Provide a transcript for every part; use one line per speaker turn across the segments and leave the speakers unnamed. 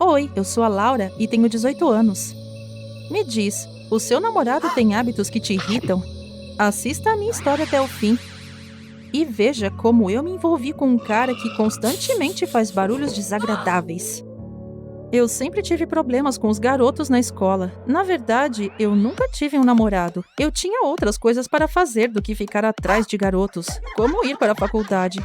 Oi, eu sou a Laura e tenho 18 anos. Me diz, o seu namorado tem hábitos que te irritam? Assista a minha história até o fim. E veja como eu me envolvi com um cara que constantemente faz barulhos desagradáveis. Eu sempre tive problemas com os garotos na escola. Na verdade, eu nunca tive um namorado. Eu tinha outras coisas para fazer do que ficar atrás de garotos, como ir para a faculdade.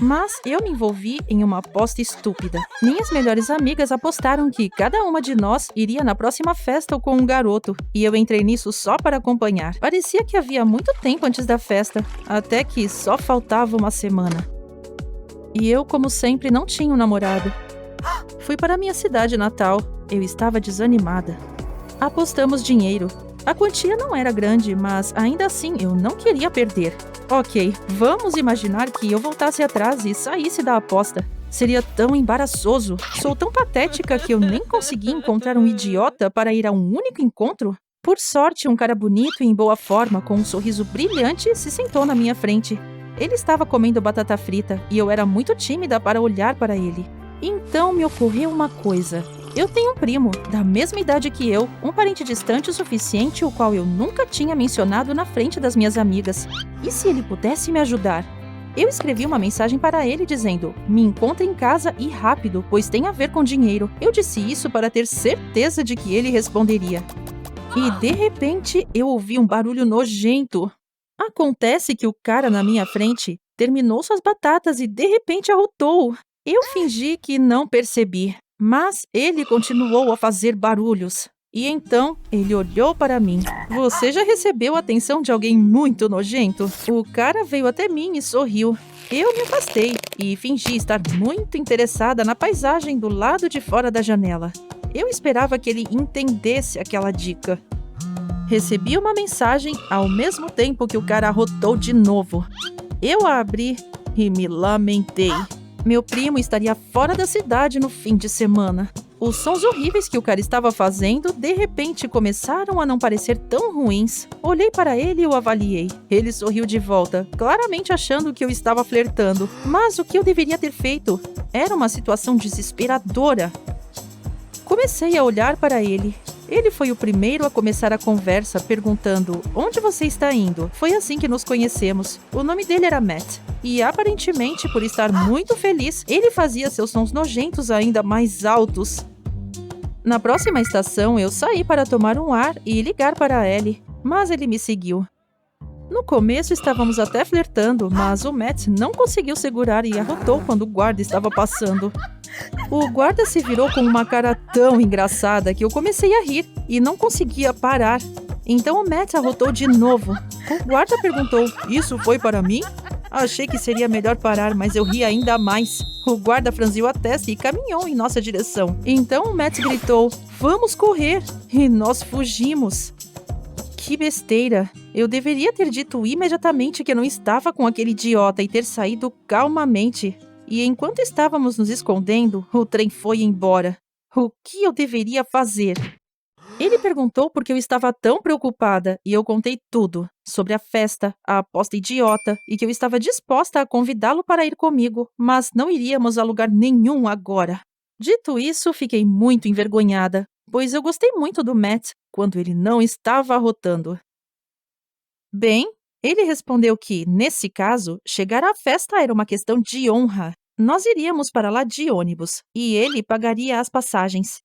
Mas eu me envolvi em uma aposta estúpida. Minhas melhores amigas apostaram que cada uma de nós iria na próxima festa com um garoto, e eu entrei nisso só para acompanhar. Parecia que havia muito tempo antes da festa, até que só faltava uma semana. E eu, como sempre, não tinha um namorado. Fui para minha cidade natal. Eu estava desanimada. Apostamos dinheiro. A quantia não era grande, mas ainda assim eu não queria perder. Ok, vamos imaginar que eu voltasse atrás e saísse da aposta. Seria tão embaraçoso. Sou tão patética que eu nem consegui encontrar um idiota para ir a um único encontro. Por sorte, um cara bonito e em boa forma, com um sorriso brilhante, se sentou na minha frente. Ele estava comendo batata frita e eu era muito tímida para olhar para ele. Então me ocorreu uma coisa. Eu tenho um primo, da mesma idade que eu, um parente distante o suficiente, o qual eu nunca tinha mencionado na frente das minhas amigas. E se ele pudesse me ajudar? Eu escrevi uma mensagem para ele dizendo: me encontre em casa e rápido, pois tem a ver com dinheiro. Eu disse isso para ter certeza de que ele responderia. E de repente eu ouvi um barulho nojento. Acontece que o cara na minha frente terminou suas batatas e de repente arrotou. Eu fingi que não percebi, mas ele continuou a fazer barulhos. E então, ele olhou para mim. Você já recebeu a atenção de alguém muito nojento? O cara veio até mim e sorriu. Eu me afastei e fingi estar muito interessada na paisagem do lado de fora da janela. Eu esperava que ele entendesse aquela dica. Recebi uma mensagem ao mesmo tempo que o cara arrotou de novo. Eu a abri e me lamentei. Meu primo estaria fora da cidade no fim de semana. Os sons horríveis que o cara estava fazendo, de repente, começaram a não parecer tão ruins. Olhei para ele e o avaliei. Ele sorriu de volta, claramente achando que eu estava flertando. Mas o que eu deveria ter feito? Era uma situação desesperadora. Comecei a olhar para ele. Ele foi o primeiro a começar a conversa, perguntando: onde você está indo? Foi assim que nos conhecemos. O nome dele era Matt. E aparentemente, por estar muito feliz, ele fazia seus sons nojentos ainda mais altos. Na próxima estação, eu saí para tomar um ar e ligar para Ellie, mas ele me seguiu. No começo estávamos até flertando, mas o Matt não conseguiu segurar e arrotou quando o guarda estava passando. O guarda se virou com uma cara tão engraçada que eu comecei a rir e não conseguia parar. Então o Matt arrotou de novo. O guarda perguntou: isso foi para mim? Achei que seria melhor parar, mas eu ri ainda mais. O guarda franziu a testa e caminhou em nossa direção. Então o Matt gritou: vamos correr! E nós fugimos. Que besteira! Eu deveria ter dito imediatamente que eu não estava com aquele idiota e ter saído calmamente. E enquanto estávamos nos escondendo, o trem foi embora. O que eu deveria fazer? Ele perguntou por que eu estava tão preocupada e eu contei tudo. Sobre a festa, a aposta idiota e que eu estava disposta a convidá-lo para ir comigo, mas não iríamos a lugar nenhum agora. Dito isso, fiquei muito envergonhada, pois eu gostei muito do Matt quando ele não estava arrotando. Bem, ele respondeu que, nesse caso, chegar à festa era uma questão de honra. Nós iríamos para lá de ônibus, e ele pagaria as passagens.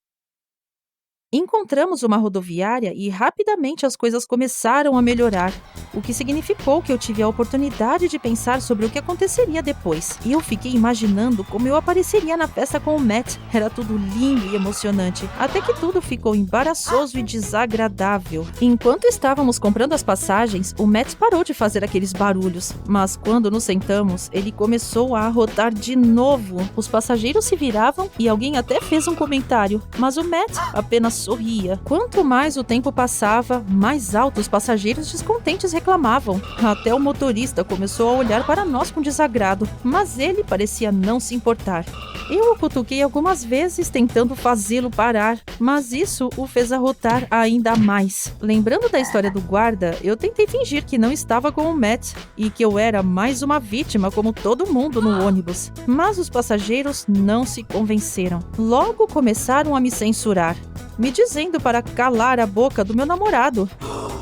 Encontramos uma rodoviária e rapidamente as coisas começaram a melhorar, o que significou que eu tive a oportunidade de pensar sobre o que aconteceria depois. E eu fiquei imaginando como eu apareceria na festa com o Matt. Era tudo lindo e emocionante, até que tudo ficou embaraçoso e desagradável. Enquanto estávamos comprando as passagens, o Matt parou de fazer aqueles barulhos, mas quando nos sentamos, ele começou a arrotar de novo. Os passageiros se viravam e alguém até fez um comentário, mas o Matt apenas sorria. Quanto mais o tempo passava, mais alto os passageiros descontentes reclamavam. Até o motorista começou a olhar para nós com desagrado, mas ele parecia não se importar. Eu o cutuquei algumas vezes tentando fazê-lo parar, mas isso o fez arrotar ainda mais. Lembrando da história do guarda, eu tentei fingir que não estava com o Matt e que eu era mais uma vítima como todo mundo no ônibus. Mas os passageiros não se convenceram. Logo começaram a me censurar, me dizendo para calar a boca do meu namorado.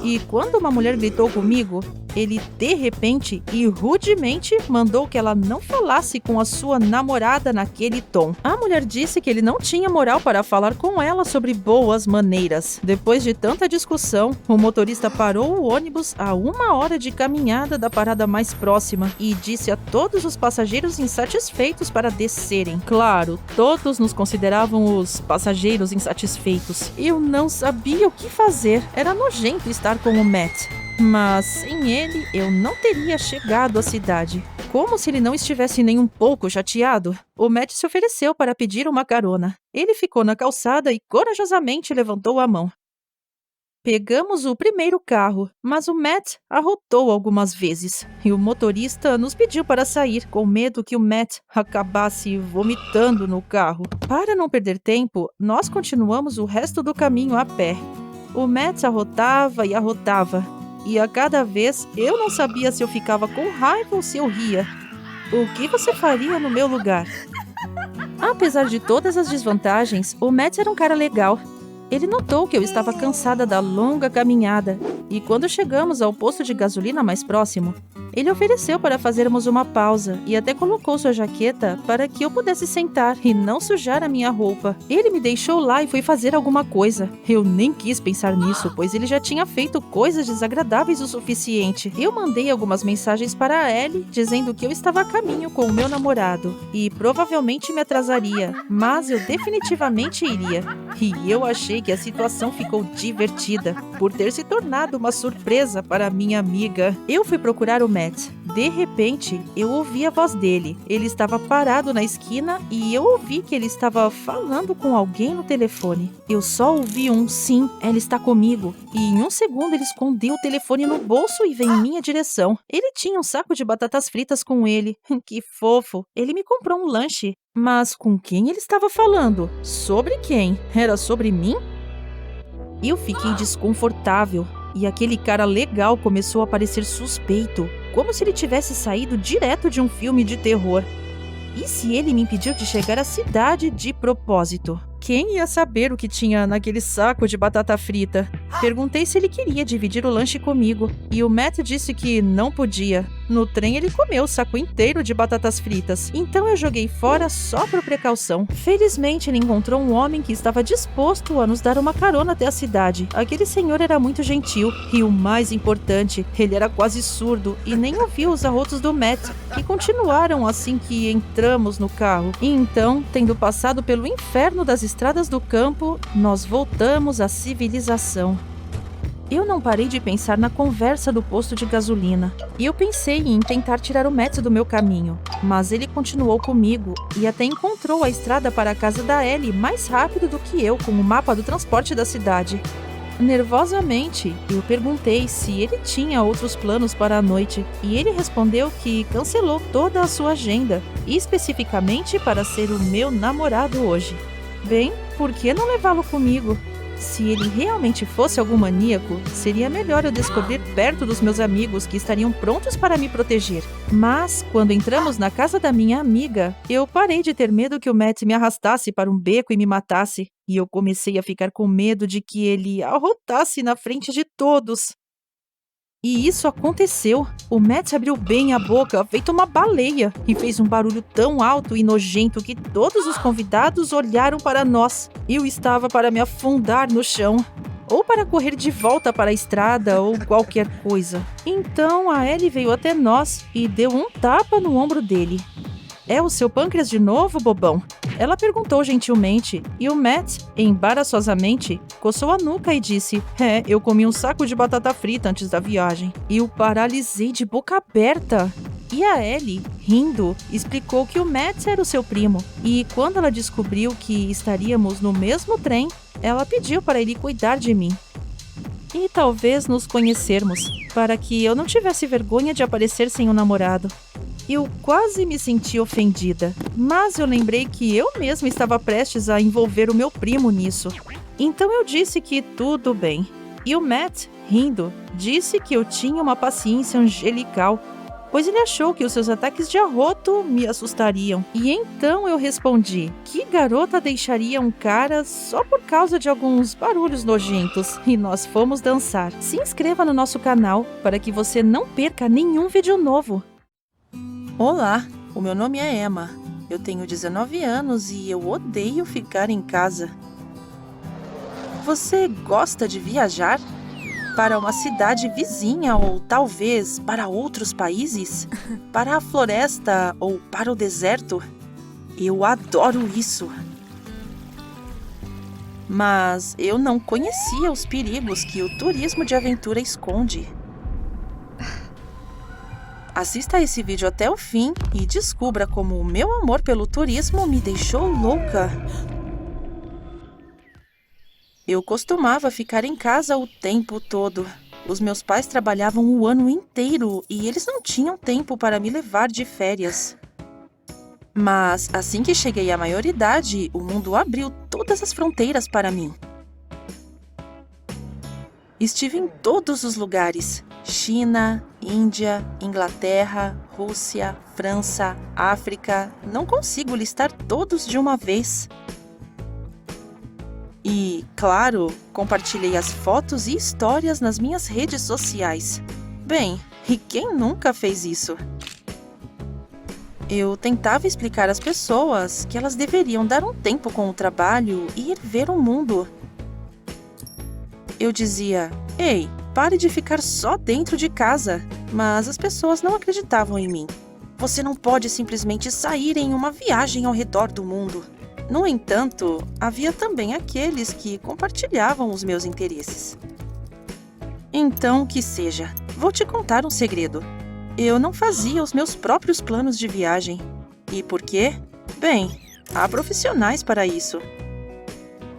E quando uma mulher gritou comigo, ele de repente e rudemente mandou que ela não falasse com a sua namorada naquele tom. A mulher disse que ele não tinha moral para falar com ela sobre boas maneiras. Depois de tanta discussão, o motorista parou o ônibus a 1 hora de caminhada da parada mais próxima e disse a todos os passageiros insatisfeitos para descerem. Claro, todos nos consideravam os passageiros insatisfeitos. Eu não sabia o que fazer. Era nojento estar com o Matt. Mas sem ele, eu não teria chegado à cidade. Como se ele não estivesse nem um pouco chateado, o Matt se ofereceu para pedir uma carona. Ele ficou na calçada e corajosamente levantou a mão. Pegamos o primeiro carro, mas o Matt arrotou algumas vezes. E o motorista nos pediu para sair, com medo que o Matt acabasse vomitando no carro. Para não perder tempo, nós continuamos o resto do caminho a pé. O Matt arrotava e arrotava. E a cada vez eu não sabia se eu ficava com raiva ou se eu ria. O que você faria no meu lugar? Apesar de todas as desvantagens, o Matt era um cara legal. Ele notou que eu estava cansada da longa caminhada e quando chegamos ao posto de gasolina mais próximo, ele ofereceu para fazermos uma pausa e até colocou sua jaqueta para que eu pudesse sentar e não sujar a minha roupa. Ele me deixou lá e foi fazer alguma coisa. Eu nem quis pensar nisso, pois ele já tinha feito coisas desagradáveis o suficiente. Eu mandei algumas mensagens para a Ellie dizendo que eu estava a caminho com o meu namorado e provavelmente me atrasaria, mas eu definitivamente iria. E eu achei que a situação ficou divertida por ter se tornado uma surpresa para minha amiga. Eu fui procurar o Matt. De repente, eu ouvi a voz dele. Ele estava parado na esquina e eu ouvi que ele estava falando com alguém no telefone. Eu só ouvi um sim, ela está comigo. E em um segundo ele escondeu o telefone no bolso e veio em minha direção. Ele tinha um saco de batatas fritas com ele. Que fofo. Ele me comprou um lanche. Mas com quem ele estava falando? Sobre quem? Era sobre mim? Eu fiquei desconfortável. E aquele cara legal começou a parecer suspeito, como se ele tivesse saído direto de um filme de terror. E se ele me impediu de chegar à cidade de propósito? Quem ia saber o que tinha naquele saco de batata frita? Perguntei se ele queria dividir o lanche comigo, e o Matt disse que não podia. No trem ele comeu o saco inteiro de batatas fritas, então eu joguei fora só por precaução. Felizmente ele encontrou um homem que estava disposto a nos dar uma carona até a cidade. Aquele senhor era muito gentil, e o mais importante, ele era quase surdo e nem ouvia os arrotos do Matt, que continuaram assim que entramos no carro. E então, tendo passado pelo inferno das estradas do campo, nós voltamos à civilização. Eu não parei de pensar na conversa do posto de gasolina. E eu pensei em tentar tirar o Matt do meu caminho. Mas ele continuou comigo e até encontrou a estrada para a casa da Ellie mais rápido do que eu com o mapa do transporte da cidade. Nervosamente, eu perguntei se ele tinha outros planos para a noite. E ele respondeu que cancelou toda a sua agenda, especificamente para ser o meu namorado hoje. Bem, por que não levá-lo comigo? Se ele realmente fosse algum maníaco, seria melhor eu descobrir perto dos meus amigos que estariam prontos para me proteger. Mas, quando entramos na casa da minha amiga, eu parei de ter medo que o Matt me arrastasse para um beco e me matasse. E eu comecei a ficar com medo de que ele arrotasse na frente de todos. E isso aconteceu. O Matt abriu bem a boca, feito uma baleia, e fez um barulho tão alto e nojento que todos os convidados olharam para nós. Eu estava para me afundar no chão, ou para correr de volta para a estrada, ou qualquer coisa. Então a Ellie veio até nós e deu um tapa no ombro dele. É o seu pâncreas de novo, bobão? Ela perguntou gentilmente, e o Matt, embaraçosamente, coçou a nuca e disse: eu comi um saco de batata frita antes da viagem. E o paralisei de boca aberta. E a Ellie, rindo, explicou que o Matt era o seu primo. E quando ela descobriu que estaríamos no mesmo trem, Ela pediu para ele cuidar de mim. E talvez nos conhecermos, para que eu não tivesse vergonha de aparecer sem um namorado. Eu quase me senti ofendida, mas eu lembrei que eu mesma estava prestes a envolver o meu primo nisso. Então eu disse que tudo bem. E o Matt, rindo, disse que eu tinha uma paciência angelical, pois ele achou que os seus ataques de arroto me assustariam. E então eu respondi: que garota deixaria um cara só por causa de alguns barulhos nojentos? E nós fomos dançar. Se inscreva no nosso canal para que você não perca nenhum vídeo novo. Olá, o meu nome é Emma. Eu tenho 19 anos e eu odeio ficar em casa. Você gosta de viajar? Para uma cidade vizinha ou talvez para outros países? Para a floresta ou para o deserto? Eu adoro isso! Mas eu não conhecia os perigos que o turismo de aventura esconde. Assista esse vídeo até o fim e descubra como o meu amor pelo turismo me deixou louca. Eu costumava ficar em casa o tempo todo. Os meus pais trabalhavam o ano inteiro e eles não tinham tempo para me levar de férias. Mas assim que cheguei à maioridade, o mundo abriu todas as fronteiras para mim. Estive em todos os lugares: China, Índia, Inglaterra, Rússia, França, África. Não consigo listar todos de uma vez. E, claro, compartilhei as fotos e histórias nas minhas redes sociais. Bem, e quem nunca fez isso? Eu tentava explicar às pessoas que elas deveriam dar um tempo com o trabalho e ir ver o mundo. Eu dizia: ei, pare de ficar só dentro de casa. Mas as pessoas não acreditavam em mim. Você não pode simplesmente sair em uma viagem ao redor do mundo. No entanto, havia também aqueles que compartilhavam os meus interesses. Então, que seja, vou te contar um segredo. Eu não fazia os meus próprios planos de viagem. E por quê? Bem, há profissionais para isso.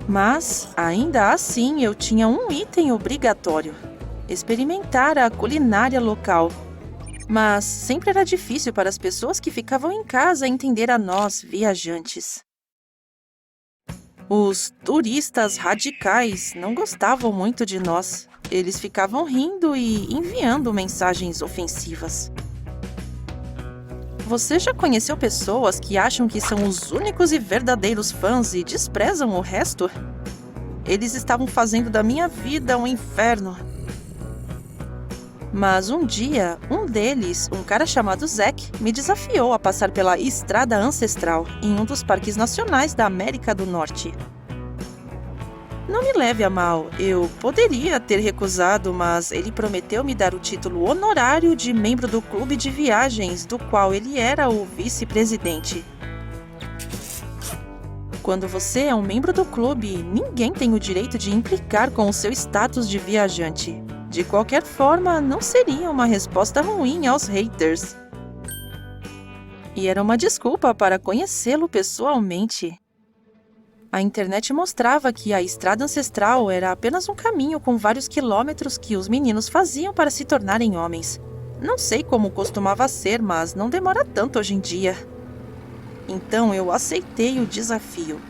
Mas, ainda assim, eu tinha um item obrigatório: experimentar a culinária local. Mas sempre era difícil para as pessoas que ficavam em casa entender a nós, viajantes. Os turistas radicais não gostavam muito de nós. Eles ficavam rindo e enviando mensagens ofensivas. Você já conheceu pessoas que acham que são os únicos e verdadeiros fãs e desprezam o resto? Eles estavam fazendo da minha vida um inferno. Mas um dia, um deles, um cara chamado Zack, me desafiou a passar pela Estrada Ancestral em um dos parques nacionais da América do Norte. Não me leve a mal, eu poderia ter recusado, mas ele prometeu me dar o título honorário de membro do clube de viagens, do qual ele era o vice-presidente. Quando você é um membro do clube, ninguém tem o direito de implicar com o seu status de viajante. De qualquer forma, não seria uma resposta ruim aos haters. E era uma desculpa para conhecê-lo pessoalmente. A internet mostrava que a Estrada Ancestral era apenas um caminho com vários quilômetros que os meninos faziam para se tornarem homens. Não sei como costumava ser, mas não demora tanto hoje em dia. Então eu aceitei o desafio.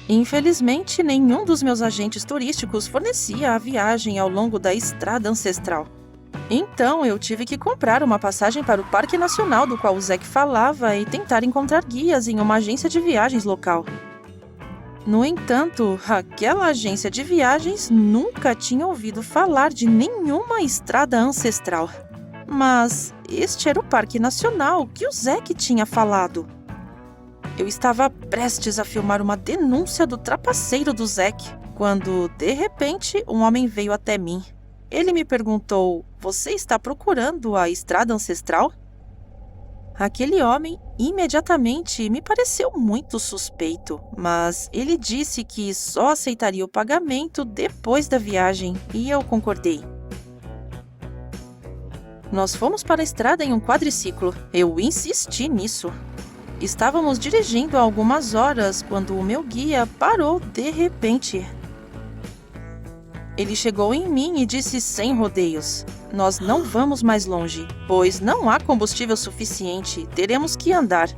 Infelizmente, nenhum dos meus agentes turísticos fornecia a viagem ao longo da Estrada Ancestral. Então, eu tive que comprar uma passagem para o Parque Nacional do qual o Zack falava e tentar encontrar guias em uma agência de viagens local. No entanto, aquela agência de viagens nunca tinha ouvido falar de nenhuma Estrada Ancestral. Mas este era o Parque Nacional que o Zack tinha falado. Eu estava prestes a filmar uma denúncia do trapaceiro do Zack, quando, de repente, um homem veio até mim. Ele me perguntou: você está procurando a Estrada Ancestral? Aquele homem, imediatamente, me pareceu muito suspeito, mas ele disse que só aceitaria o pagamento depois da viagem, e eu concordei. Nós fomos para a estrada em um quadriciclo. Eu insisti nisso. Estávamos dirigindo há algumas horas quando o meu guia parou de repente. Ele chegou em mim e disse sem rodeios: "Nós não vamos mais longe, pois não há combustível suficiente, teremos que andar."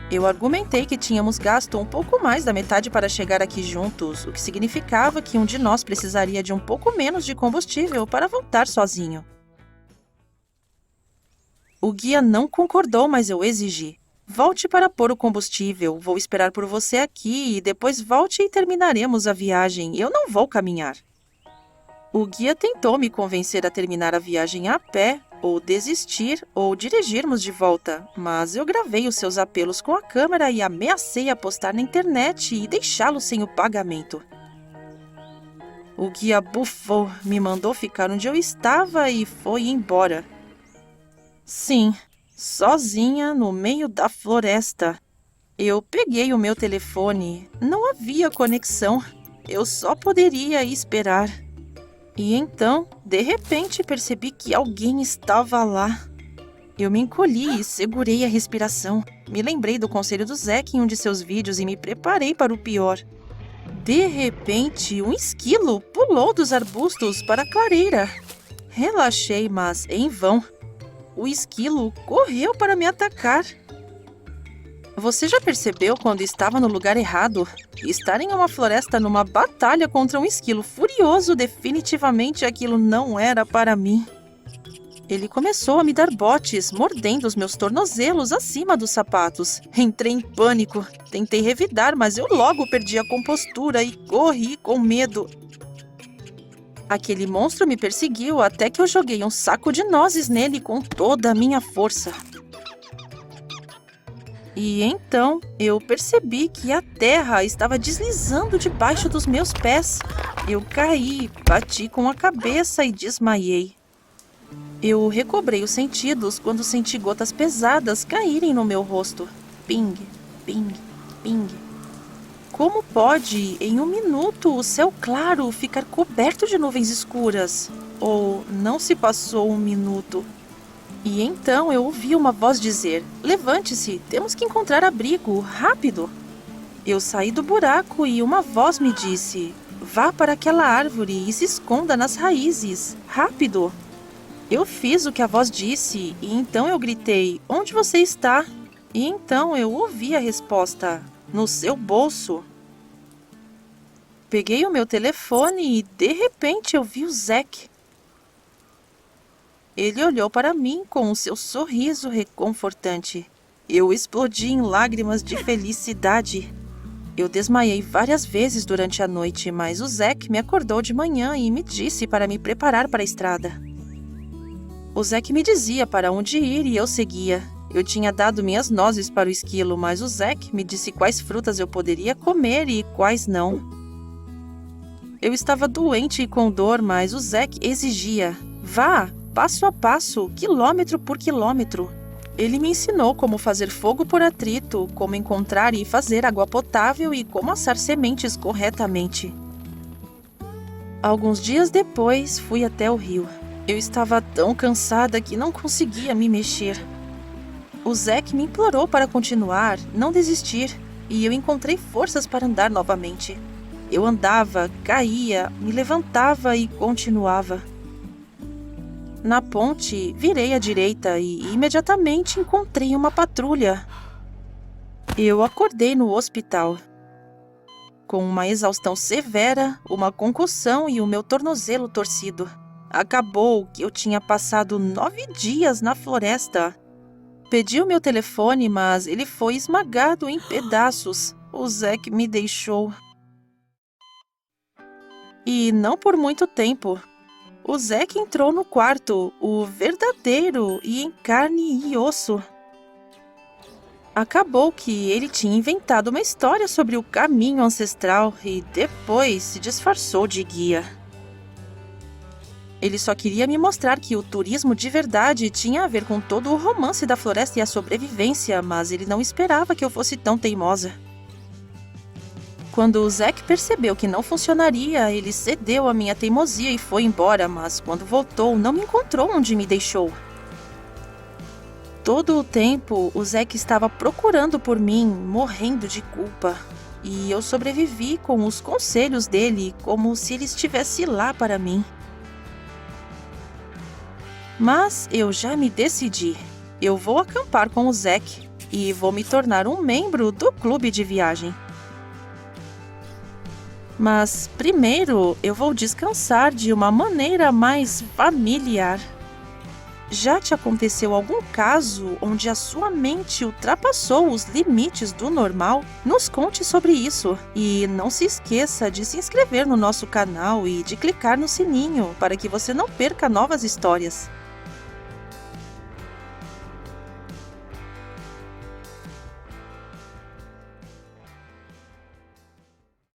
Eu argumentei que tínhamos gasto um pouco mais da metade para chegar aqui juntos, o que significava que um de nós precisaria de um pouco menos de combustível para voltar sozinho. O guia não concordou, mas eu exigi: "Volte para pôr o combustível, vou esperar por você aqui e depois volte e terminaremos a viagem, eu não vou caminhar." O guia tentou me convencer a terminar a viagem a pé, ou desistir, ou dirigirmos de volta, mas eu gravei os seus apelos com a câmera e ameacei apostar na internet e deixá-lo sem o pagamento. O guia bufou, me mandou ficar onde eu estava e foi embora. Sim, sozinha no meio da floresta. Eu peguei o meu telefone, não havia conexão, eu só poderia esperar. E então, de repente, percebi que alguém estava lá. Eu me encolhi e segurei a respiração. Me lembrei do conselho do Zack em um de seus vídeos e me preparei para o pior. De repente, um esquilo pulou dos arbustos para a clareira. Relaxei, mas em vão. O esquilo correu para me atacar. Você já percebeu quando estava no lugar errado? Estar em uma floresta numa batalha contra um esquilo furioso, definitivamente aquilo não era para mim. Ele começou a me dar botes, mordendo os meus tornozelos acima dos sapatos. Entrei em pânico. Tentei revidar, mas eu logo perdi a compostura e corri com medo. Aquele monstro me perseguiu até que eu joguei um saco de nozes nele com toda a minha força. E então eu percebi que a terra estava deslizando debaixo dos meus pés. Eu caí, bati com a cabeça e desmaiei. Eu recobrei os sentidos quando senti gotas pesadas caírem no meu rosto. Ping, ping, ping. Como pode, em um minuto, o céu claro ficar coberto de nuvens escuras? Ou não se passou um minuto? E então eu ouvi uma voz dizer: "Levante-se, temos que encontrar abrigo, rápido." Eu saí do buraco e uma voz me disse: "Vá para aquela árvore e se esconda nas raízes, rápido." Eu fiz o que a voz disse e então eu gritei: "Onde você está?" E então eu ouvi a resposta: "No seu bolso." Peguei o meu telefone e de repente eu vi o Zack. Ele olhou para mim com o seu sorriso reconfortante. Eu explodi em lágrimas de felicidade. Eu desmaiei várias vezes durante a noite, mas o Zack me acordou de manhã e me disse para me preparar para a estrada. O Zack me dizia para onde ir e eu seguia. Eu tinha dado minhas nozes para o esquilo, mas o Zack me disse quais frutas eu poderia comer e quais não. Eu estava doente e com dor, mas o Zack exigia: "Vá, passo a passo, quilômetro por quilômetro." Ele me ensinou como fazer fogo por atrito, como encontrar e fazer água potável e como assar sementes corretamente. Alguns dias depois, fui até o rio. Eu estava tão cansada que não conseguia me mexer. O Zack me implorou para continuar, não desistir, e eu encontrei forças para andar novamente. Eu andava, caía, me levantava e continuava. Na ponte, virei à direita e imediatamente encontrei uma patrulha. Eu acordei no hospital, com uma exaustão severa, uma concussão e o meu tornozelo torcido. Acabou que eu tinha passado 9 dias na floresta. Pedi o meu telefone, mas ele foi esmagado em pedaços. O Zack me deixou. E não por muito tempo. O Zack entrou no quarto, o verdadeiro e em carne e osso. Acabou que ele tinha inventado uma história sobre o caminho ancestral e depois se disfarçou de guia. Ele só queria me mostrar que o turismo de verdade tinha a ver com todo o romance da floresta e a sobrevivência, mas ele não esperava que eu fosse tão teimosa. Quando o Zack percebeu que não funcionaria, ele cedeu à minha teimosia e foi embora, mas quando voltou, não me encontrou onde me deixou. Todo o tempo, o Zack estava procurando por mim, morrendo de culpa. E eu sobrevivi com os conselhos dele, como se ele estivesse lá para mim. Mas eu já me decidi. Eu vou acampar com o Zack e vou me tornar um membro do clube de viagem. Mas primeiro eu vou descansar de uma maneira mais familiar. Já te aconteceu algum caso onde a sua mente ultrapassou os limites do normal? Nos conte sobre isso e não se esqueça de se inscrever no nosso canal e de clicar no sininho para que você não perca novas histórias.